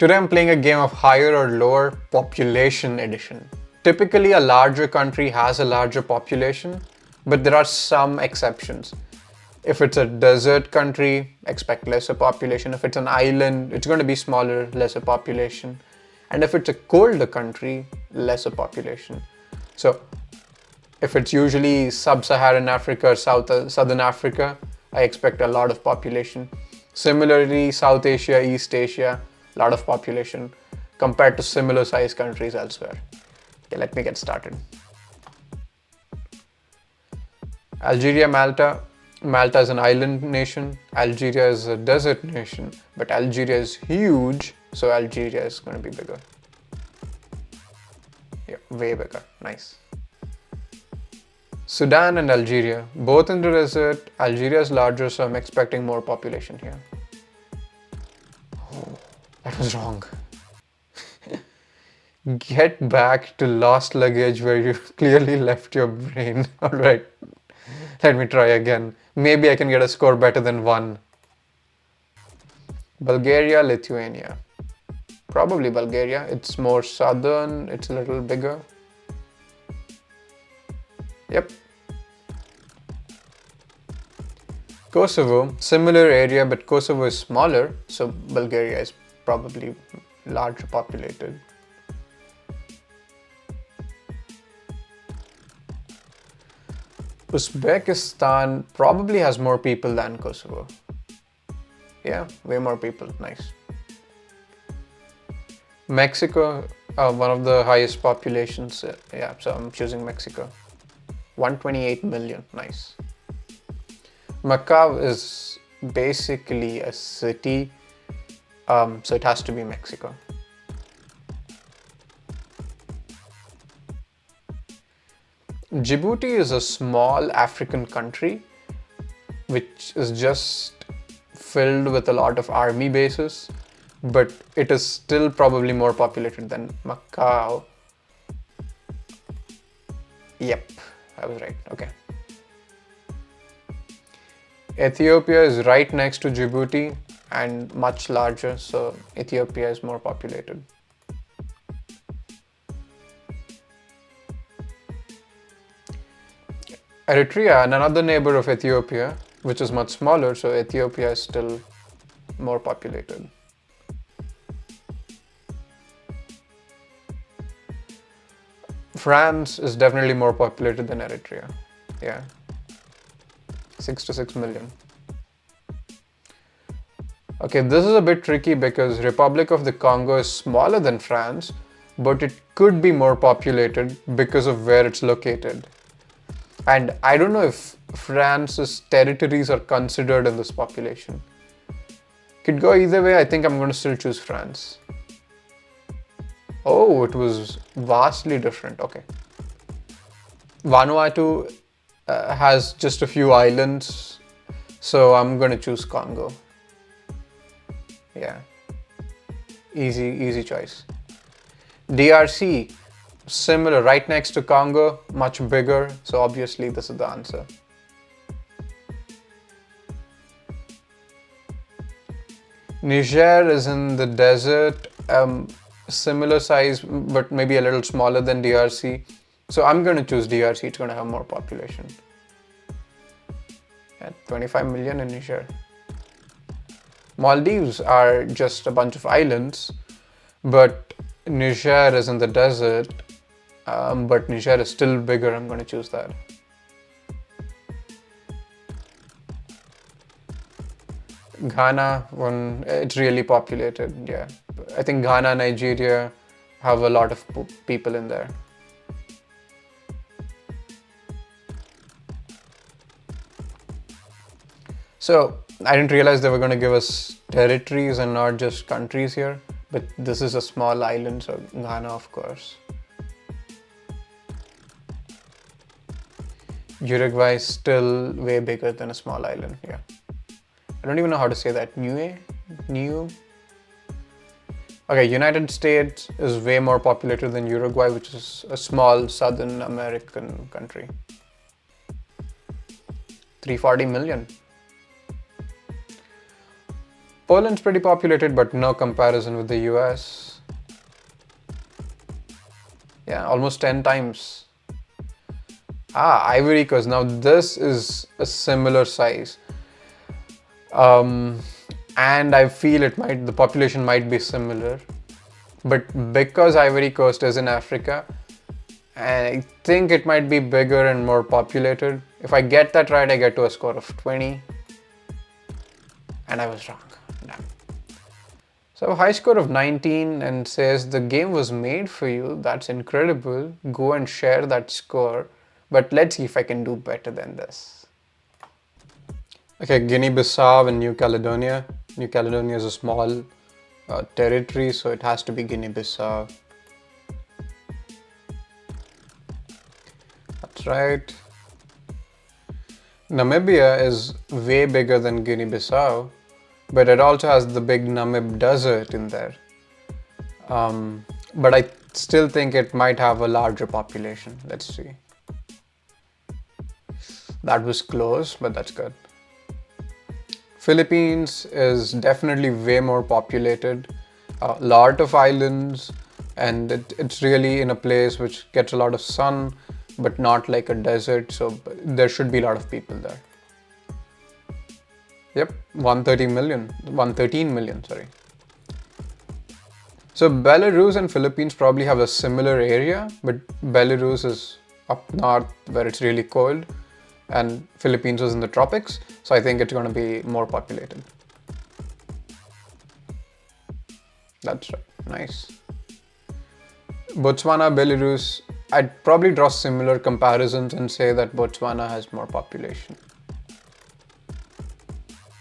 Today I'm playing a game of higher or lower population addition. Typically a larger country has a larger population, but there are some exceptions. If it's a desert country, expect lesser population. If it's an island, it's going to be smaller, lesser population. And if it's a colder country, lesser population. So if it's usually sub-Saharan Africa or Southern Africa, I expect a lot of population. Similarly, South Asia, East Asia, a lot of population compared to similar sized countries elsewhere. Okay, let me get started. Algeria, Malta. Malta is an island nation. Algeria is a desert nation, but Algeria is huge, so Algeria is going to be bigger. Yeah, way bigger. Nice. Sudan and Algeria, both in the desert. Algeria is larger, so I'm expecting more population here. Oh, that was wrong. Get back to lost luggage where you clearly left your brain. Alright, let me try again. Maybe I can get a score better than 1. Bulgaria, Lithuania. Probably Bulgaria. It's more southern, it's a little bigger. Yep. Kosovo, similar area, but Kosovo is smaller, so Bulgaria is probably larger populated. Uzbekistan probably has more people than Kosovo. Yeah, way more people. Nice. Mexico, one of the highest populations. Yeah, so I'm choosing Mexico. 128 million. Nice. Macau is basically a city, so it has to be Mexico. Djibouti is a small African country which is just filled with a lot of army bases, but it is still probably more populated than Macau. Yep, I was right. Okay. Ethiopia is right next to Djibouti and much larger, so Ethiopia is more populated. Eritrea, and another neighbor of Ethiopia, which is much smaller, so Ethiopia is still more populated. France is definitely more populated than Eritrea. Yeah. 6 to 6 million. Okay, this is a bit tricky because Republic of the Congo is smaller than France, but it could be more populated because of where it's located. And I don't know if France's territories are considered in this population. Could go either way. I think I'm going to still choose France. Oh, it was vastly different. Okay. Vanuatu has just a few islands, so I'm going to choose Congo. Yeah. Easy choice. DRC. Similar, right next to Congo, much bigger, so obviously this is the answer. Niger is in the desert, similar size but maybe a little smaller than DRC, so I'm going to choose DRC. It's going to have more population. Yeah, 25 million in Niger. Maldives are just a bunch of islands, but Niger is in the desert. But Niger is still bigger. I'm going to choose that. Ghana, it's really populated. Yeah, I think Ghana, Nigeria have a lot of people in there. So I didn't realize they were going to give us territories and not just countries here. But this is a small island, so Ghana, of course. Uruguay is still way bigger than a small island. Yeah. I don't even know how to say that. New. Okay, United States is way more populated than Uruguay, which is a small Southern American country. 340 million. Poland's pretty populated, but no comparison with the US. Yeah, almost 10 times. Ivory Coast. Now this is a similar size. And I feel the population might be similar. But because Ivory Coast is in Africa, I think it might be bigger and more populated. If I get that right, I get to a score of 20. And I was wrong. Damn. So a high score of 19 and says the game was made for you. That's incredible. Go and share that score. But let's see if I can do better than this. Okay, Guinea-Bissau and New Caledonia. New Caledonia is a small territory, so it has to be Guinea-Bissau. That's right. Namibia is way bigger than Guinea-Bissau, but it also has the big Namib Desert in there. But I still think it might have a larger population. Let's see. That was close, but that's good. Philippines is definitely way more populated, a lot of islands, and it's really in a place which gets a lot of sun, but not like a desert, so there should be a lot of people there. Yep, 113 million, sorry. So Belarus and Philippines probably have a similar area, but Belarus is up north where it's really cold, and Philippines is in the tropics, so I think it's going to be more populated. That's right, nice. Botswana, Belarus, I'd probably draw similar comparisons and say that Botswana has more population.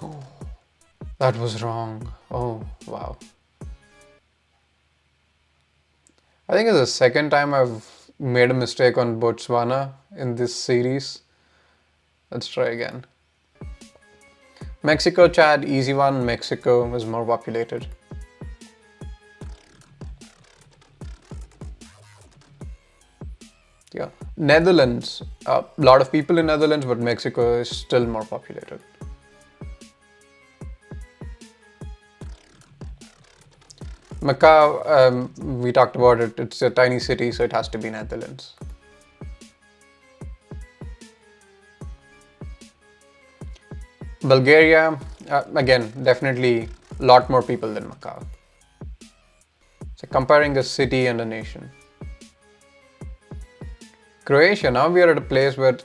Oh, that was wrong. Oh, wow. I think it's the second time I've made a mistake on Botswana in this series. Let's try again. Mexico, Chad, easy one. Mexico is more populated. Yeah. Netherlands, a lot of people in Netherlands, but Mexico is still more populated. Macau, we talked about it. It's a tiny city, so it has to be Netherlands. Bulgaria, again, definitely a lot more people than Macau. So comparing a city and a nation. Croatia, now we are at a place where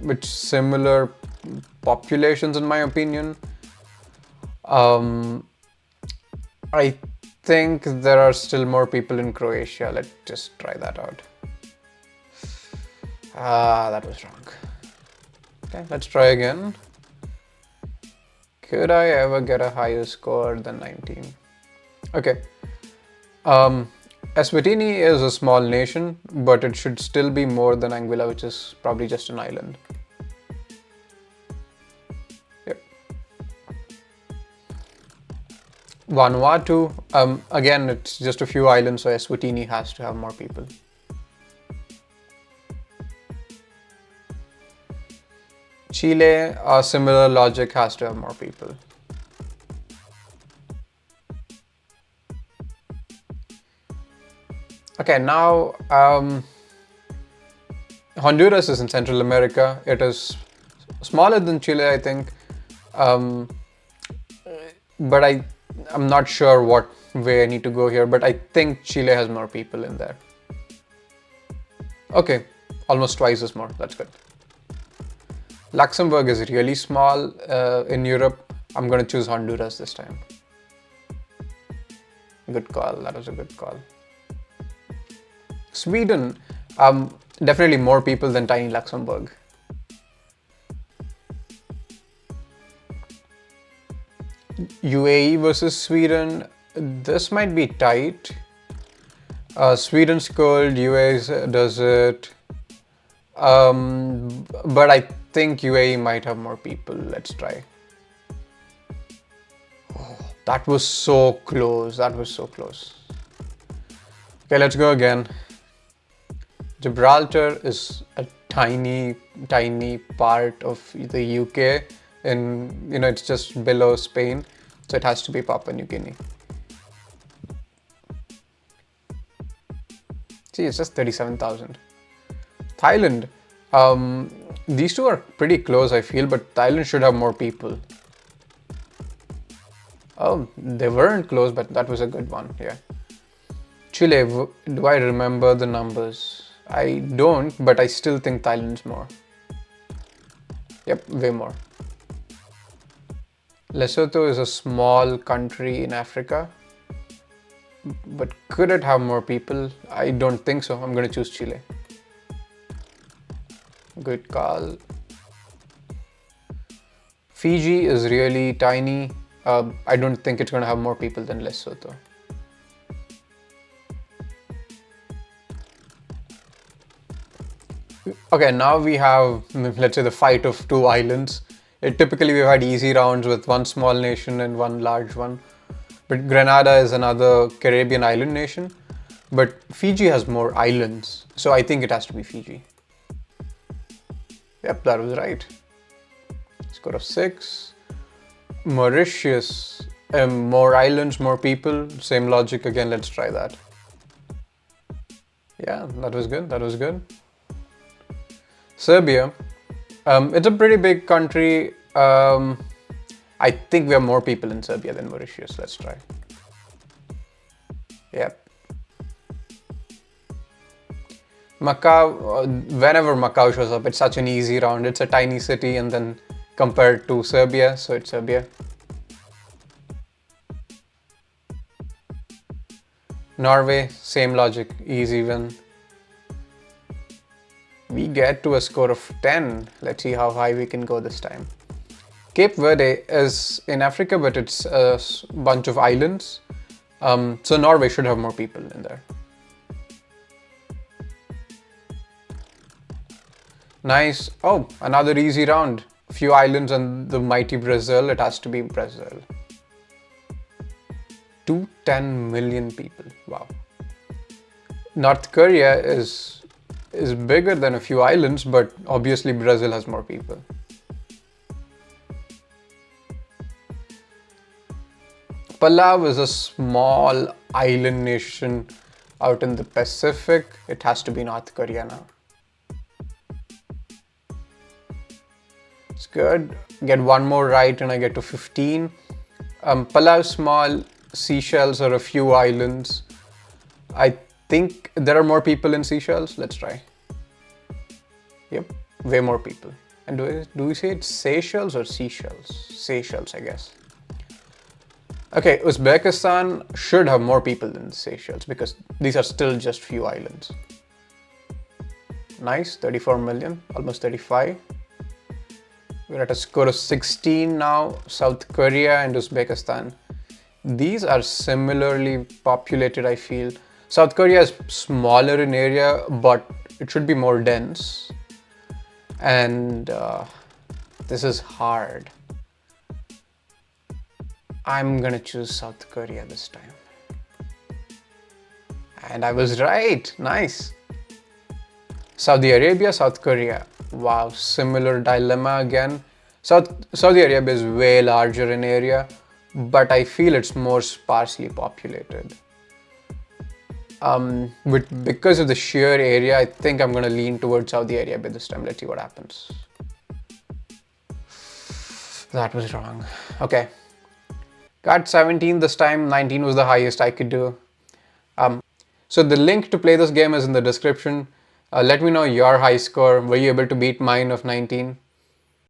with similar populations, in my opinion. I think there are still more people in Croatia. Let's just try that out. That was wrong. Okay, let's try again. Could I ever get a higher score than 19? Okay. Eswatini is a small nation, but it should still be more than Anguilla, which is probably just an island. Yep. Vanuatu, again, it's just a few islands, so Eswatini has to have more people. Chile, a similar logic, has to have more people. Okay, now Honduras is in Central America. It is smaller than Chile, I think, but I'm not sure what way I need to go here, but I think Chile has more people in there. Okay, almost twice as more, that's good. Luxembourg is really small in Europe. I'm going to choose Honduras this time. Good call, that was a good call. Sweden, definitely more people than tiny Luxembourg. UAE versus Sweden, this might be tight. Sweden's cold, UAE's desert. But I think UAE might have more people. Let's try. Oh, that was so close. That was so close. Okay, let's go again. Gibraltar is a tiny part of the UK, and it's just below Spain. So it has to be Papua New Guinea. See, it's just 37,000. Thailand. These two are pretty close, I feel, but Thailand should have more people. Oh, they weren't close, but that was a good one, yeah. Chile, do I remember the numbers? I don't, but I still think Thailand's more. Yep, way more. Lesotho is a small country in Africa, but could it have more people? I don't think so. I'm going to choose Chile. Good call. Fiji is really tiny. I don't think it's going to have more people than Lesotho. Okay, now we have, let's say, the fight of two islands. Typically, we've had easy rounds with one small nation and one large one. But Grenada is another Caribbean island nation. But Fiji has more islands, so I think it has to be Fiji. Yep, that was right. Score of 6. Mauritius, more islands, more people. Same logic again, let's try that. Yeah, that was good, that was good. Serbia, it's a pretty big country. I think we have more people in Serbia than Mauritius. Let's try. Yep. Macau, whenever Macau shows up, it's such an easy round. It's a tiny city and then compared to Serbia, so it's Serbia. Norway, same logic, easy win. We get to a score of 10. Let's see how high we can go this time. Cape Verde is in Africa, but it's a bunch of islands. So Norway should have more people in there. Nice. Oh, another easy round. Few islands and the mighty Brazil. It has to be Brazil. 210 million people. Wow. North Korea is bigger than a few islands, but obviously Brazil has more people. Palau is a small island nation out in the Pacific. It has to be North Korea now. It's good. Get one more right and I get to 15. Palau is small. Seychelles are a few islands. I think there are more people in Seychelles. Let's try. Yep, way more people. And do we say it's Seychelles or Seychelles? Seychelles, I guess. Okay, Uzbekistan should have more people than Seychelles because these are still just few islands. Nice, 34 million, almost 35. We're at a score of 16 now. South Korea and Uzbekistan. These are similarly populated, I feel. South Korea is smaller in area, but it should be more dense. And this is hard. I'm gonna choose South Korea this time. And I was right, nice. Saudi Arabia, South Korea. Wow, similar dilemma again. Saudi Arabia is way larger in area, but I feel it's more sparsely populated. Because of the sheer area, I think I'm gonna lean towards Saudi Arabia this time. Let's see what happens. That was wrong. Okay. Got 17 this time, 19 was the highest I could do. So the link to play this game is in the description. Let me know your high score. Were you able to beat mine of 19?